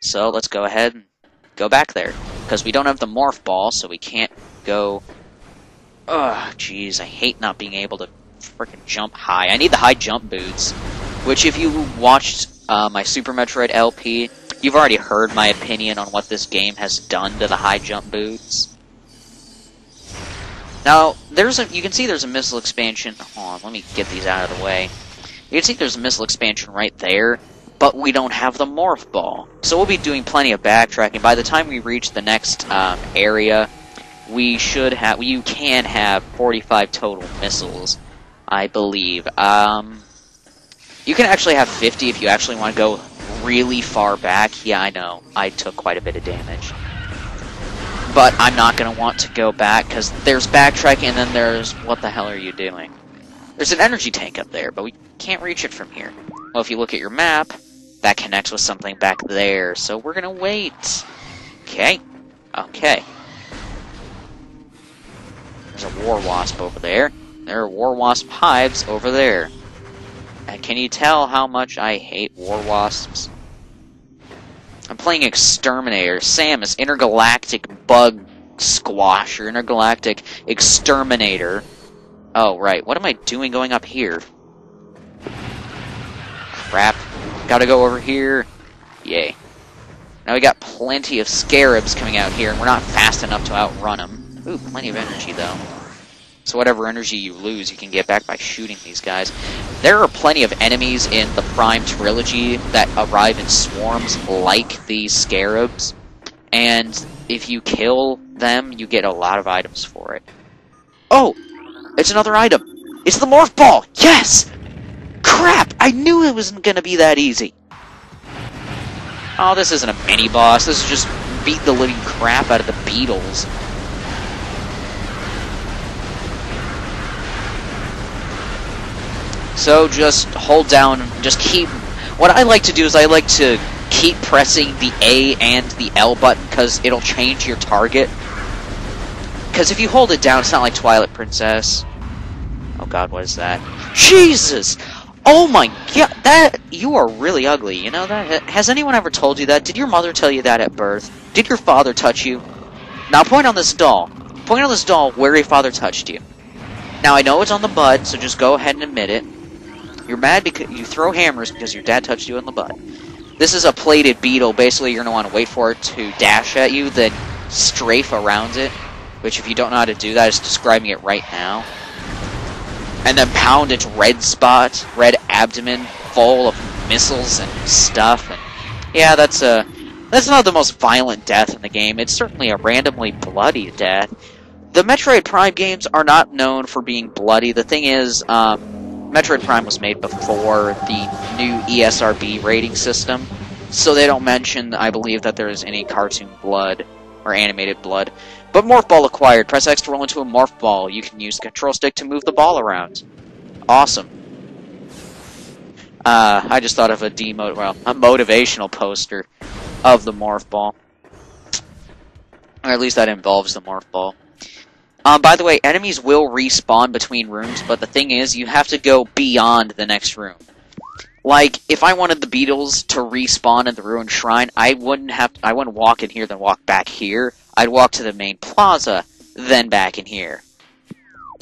So let's go ahead and go back there. Because we don't have the Morph Ball, so we can't go... Ugh, jeez, I hate not being able to freaking jump high. I need the high jump boots. Which, if you watched my Super Metroid LP, you've already heard my opinion on what this game has done to the high jump boots. Now, you can see there's a missile expansion. Hold on, let me get these out of the way. You can see there's a missile expansion right there, but we don't have the Morph Ball. So we'll be doing plenty of backtracking. By the time we reach the next area, you can have 45 total missiles, I believe. You can actually have 50 if you actually want to go really far back. Yeah, I know. I took quite a bit of damage. But I'm not going to want to go back, because there's backtracking, and then there's... What the hell are you doing? There's an energy tank up there, but we can't reach it from here. Well, if you look at your map, that connects with something back there, so we're going to wait. Okay. Okay. There's a War Wasp over there. There are War Wasp hives over there. And can you tell how much I hate War Wasps? I'm playing Exterminator. Samus, Intergalactic Bug Squasher, Intergalactic Exterminator. Oh, right. What am I doing going up here? Crap. Gotta go over here. Yay. Now we got plenty of scarabs coming out here, and we're not fast enough to outrun them. Ooh, plenty of energy, though. So whatever energy you lose, you can get back by shooting these guys. There are plenty of enemies in the Prime Trilogy that arrive in swarms like these scarabs. And if you kill them, you get a lot of items for it. Oh! It's another item! It's the Morph Ball! Yes! Crap! I knew it wasn't gonna be that easy! Oh, this isn't a mini-boss. This is just beat the living crap out of the beetles. So just hold down, just keep... What I like to do is I like to keep pressing the A and the L button, because it'll change your target. Because if you hold it down, it's not like Twilight Princess. Oh god, what is that? Jesus! Oh my god, you are really ugly, you know that? Has anyone ever told you that? Did your mother tell you that at birth? Did your father touch you? Now point on this doll. Point on this doll where your father touched you. Now I know it's on the butt, so just go ahead and admit it. You're mad because you throw hammers because your dad touched you in the butt. This is a plated beetle. Basically, you're going to want to wait for it to dash at you, then strafe around it. Which, if you don't know how to do that, is describing it right now. And then pound its red spot, red abdomen, full of missiles and stuff. And yeah, that's not the most violent death in the game. It's certainly a randomly bloody death. The Metroid Prime games are not known for being bloody. The thing is, Metroid Prime was made before the new ESRB rating system, so they don't mention, I believe, that there is any cartoon blood or animated blood. But Morph Ball acquired. Press X to roll into a Morph Ball. You can use the control stick to move the ball around. Awesome. I just thought of a motivational poster of the Morph Ball. Or at least that involves the Morph Ball. By the way, enemies will respawn between rooms, but the thing is, you have to go beyond the next room. Like, if I wanted the beetles to respawn in the ruined shrine, I wouldn't walk in here, then walk back here. I'd walk to the main plaza, then back in here.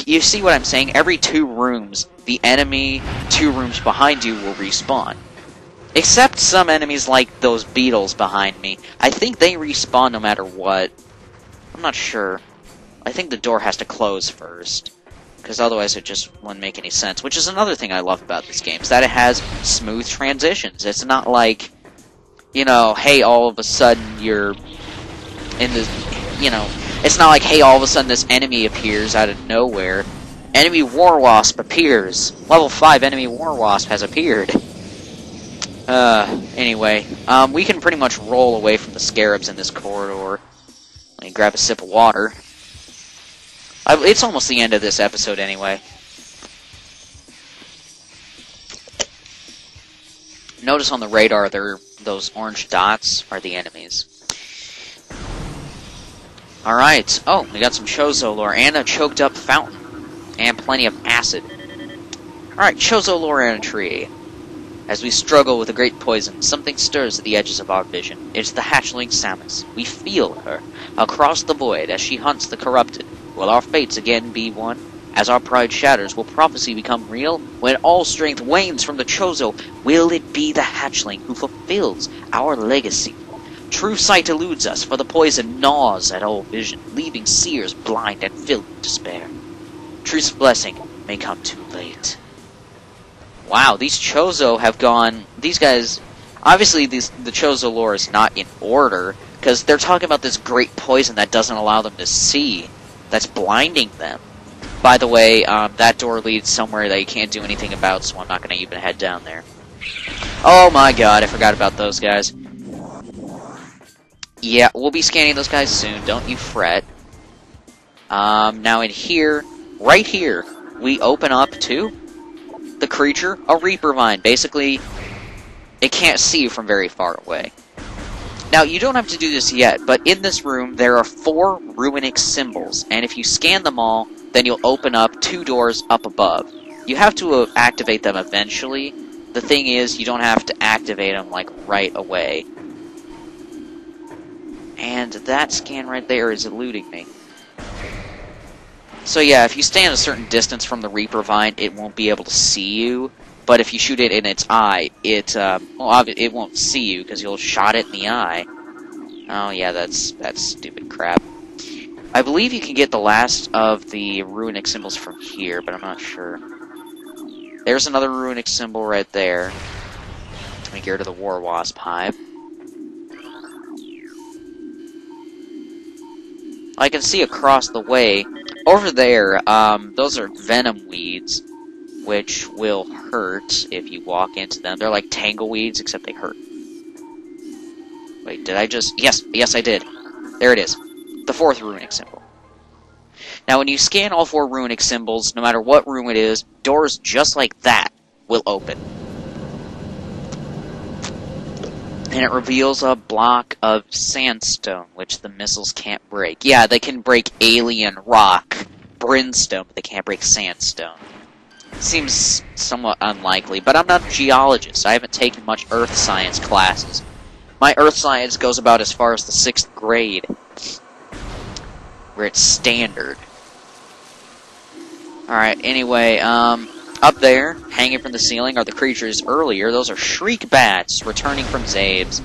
You see what I'm saying? Every 2 rooms, the enemy 2 rooms behind you will respawn. Except some enemies like those beetles behind me. I think they respawn no matter what. I'm not sure. I think the door has to close first, because otherwise it just wouldn't make any sense, which is another thing I love about this game, is that it has smooth transitions. It's not like, you know, hey, all of a sudden you're in this, you know, it's not like, hey, all of a sudden this enemy appears out of nowhere. Enemy War Wasp appears. Level 5 enemy War Wasp has appeared. Anyway, we can pretty much roll away from the scarabs in this corridor. Let me grab a sip of water. It's almost the end of this episode anyway. Notice on the radar those orange dots are the enemies. Alright. Oh, we got some Chozo lore and a choked up fountain. And plenty of acid. Alright, Chozo lore entry. As we struggle with the great poison, something stirs at the edges of our vision. It is the hatchling Samus. We feel her across the void as she hunts the corrupted. Will our fates again be one? As our pride shatters, will prophecy become real? When all strength wanes from the Chozo, will it be the hatchling who fulfills our legacy? True sight eludes us, for the poison gnaws at all vision, leaving seers blind and filled with despair. Truth's blessing may come too late. Wow, these Chozo have gone... These guys... Obviously, the Chozo lore is not in order, because they're talking about this great poison that doesn't allow them to see, that's blinding them. By the way, that door leads somewhere that you can't do anything about, so I'm not going to even head down there. Oh my god, I forgot about those guys. Yeah, we'll be scanning those guys soon, don't you fret. Now in here, right here, we open up to the creature, a Reaper Vine. Basically, it can't see you from very far away. Now, you don't have to do this yet, but in this room, there are 4 runic symbols, and if you scan them all, then you'll open up 2 doors up above. You have to activate them eventually. The thing is, you don't have to activate them, like, right away. And that scan right there is eluding me. So yeah, if you stand a certain distance from the Reaper Vine, it won't be able to see you. But if you shoot it in its eye, it won't see you, because you'll shot it in the eye. Oh yeah, that's stupid crap. I believe you can get the last of the runic symbols from here, but I'm not sure. There's another runic symbol right there. Let me get rid of the War Wasp Hive. I can see across the way. Over there, those are venom weeds, which will hurt if you walk into them. They're like tangleweeds, except they hurt. Wait, did I just... Yes, I did. There it is. The 4th runic symbol. Now, when you scan all 4 runic symbols, no matter what room it is, doors just like that will open. And it reveals a block of sandstone, which the missiles can't break. Yeah, they can break alien rock, brimstone, but they can't break sandstone. Seems somewhat unlikely, but I'm not a geologist. I haven't taken much earth science classes. My earth science goes about as far as the 6th grade, where it's standard. Alright, anyway, up there, hanging from the ceiling, are the creatures earlier. Those are shriek bats, returning from Zabes.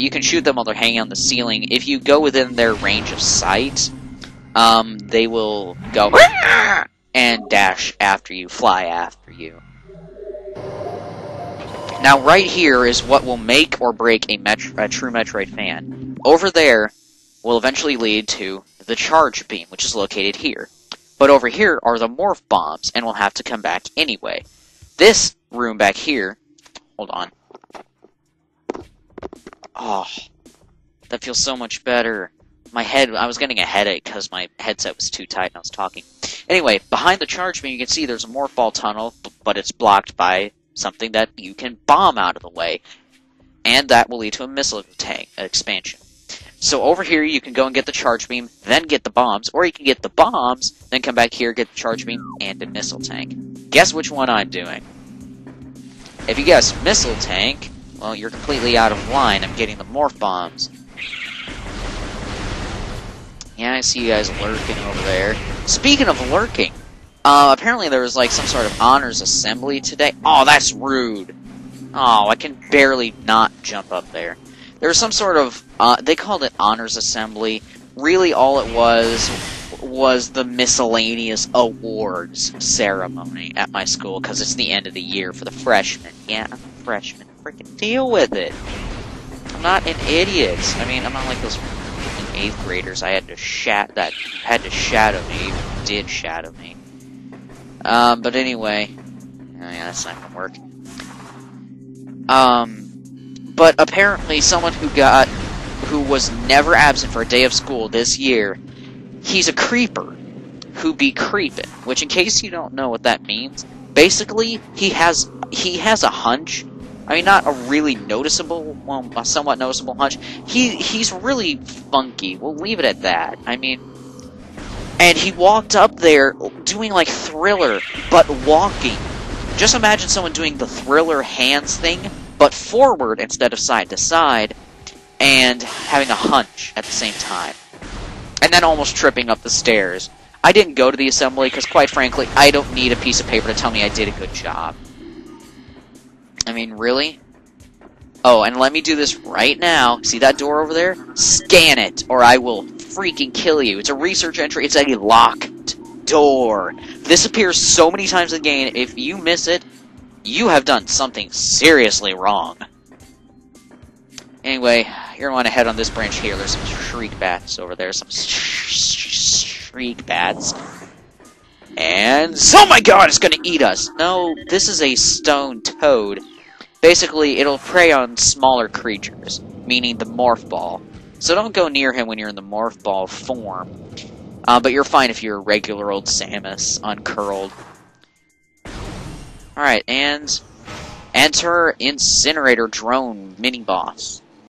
You can shoot them while they're hanging on the ceiling. If you go within their range of sight, they will go and dash after you, fly after you. Now, right here is what will make or break a true Metroid fan. Over there will eventually lead to the charge beam, which is located here. But over here are the morph bombs, and we'll have to come back anyway. This room back here... Hold on. Oh, that feels so much better. My head... I was getting a headache because my headset was too tight and I was talking. Anyway, behind the charge beam you can see there's a morph ball tunnel, but it's blocked by something that you can bomb out of the way. And that will lead to a missile tank expansion. So over here, you can go and get the charge beam, then get the bombs, or you can get the bombs, then come back here, get the charge beam, and a missile tank. Guess which one I'm doing. If you guess missile tank, well, you're completely out of line. I'm getting the morph bombs. Yeah, I see you guys lurking over there. Speaking of lurking, apparently there was like some sort of honors assembly today. Oh, that's rude. Oh, I can barely not jump up there. There was some sort of, they called it honors assembly. Really all it was the miscellaneous awards ceremony at my school, because it's the end of the year for the freshmen. Yeah, I'm a freshman. Freaking deal with it. I'm not an idiot. I mean, I'm not like those 8th graders that had to shadow me, did shadow me. But anyway, oh yeah, that's not gonna work. But apparently someone who was never absent for a day of school this year, he's a creeper who be creepin', which in case you don't know what that means, basically he has a hunch. I mean, not a really noticeable, well, a somewhat noticeable hunch. He's really funky. We'll leave it at that. I mean, and he walked up there doing like Thriller, but walking. Just imagine someone doing the Thriller hands thing, but forward instead of side to side, and having a hunch at the same time. And then almost tripping up the stairs. I didn't go to the assembly because, quite frankly, I don't need a piece of paper to tell me I did a good job. I mean, really? Oh, and let me do this right now. See that door over there? Scan it, or I will freaking kill you. It's a research entry. It's a locked door. This appears so many times in the game. If you miss it, you have done something seriously wrong. Anyway, you're going to want to head on this branch here. There's some shriek bats over there. Some shriek bats. And... oh my god, it's going to eat us! No, this is a stone toad. Basically, it'll prey on smaller creatures, meaning the Morph Ball. So don't go near him when you're in the Morph Ball form. But you're fine if you're a regular old Samus, uncurled. Alright, and... enter Incinerator Drone mini-boss.